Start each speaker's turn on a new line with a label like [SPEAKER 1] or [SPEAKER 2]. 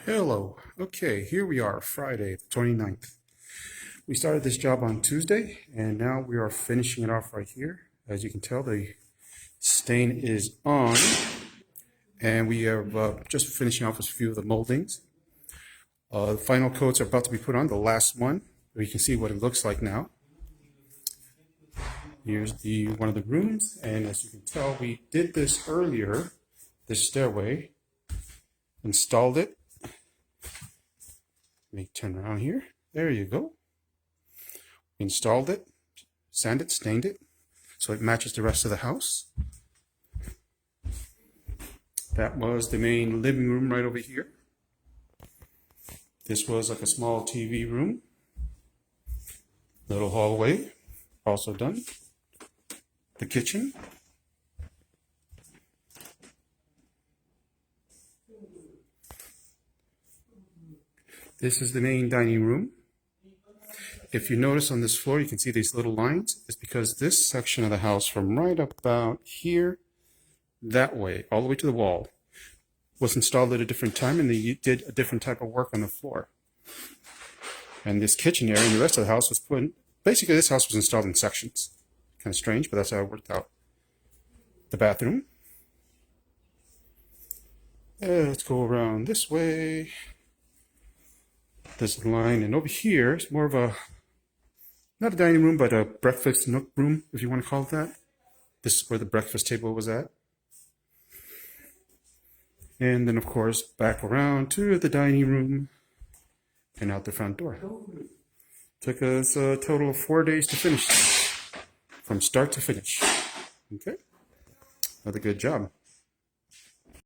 [SPEAKER 1] Hello. Okay, here we are, Friday, the 29th. We started this job on Tuesday, and now we are finishing it off right here. As you can tell, the stain is on, and we are just finishing off a few of the moldings. The final coats are about to be put on, the last one. We can see what it looks like now. Here's one of the rooms, and as you can tell, we did this earlier, this stairway, installed it. Let me turn around here. There you go. Installed it, sanded it, stained it, so it matches the rest of the house. That was the main living room right over here. This was like a small TV room. Little hallway, also done. The kitchen. This is the main dining room. If you notice on this floor, you can see these little lines. It's because this section of the house from right about here, that way, all the way to the wall, was installed at a different time, and they did a different type of work on the floor. And this kitchen area and the rest of the house was put in, basically this house was installed in sections. Kind of strange, but that's how it worked out. The bathroom. Let's go around this way. This line, and over here is more of a, not a dining room, but a breakfast nook room, if you want to call it that. This is where the breakfast table was at. And then, of course, back around to the dining room and out the front door. Took us a total of 4 days to finish, from start to finish. Okay, another good job.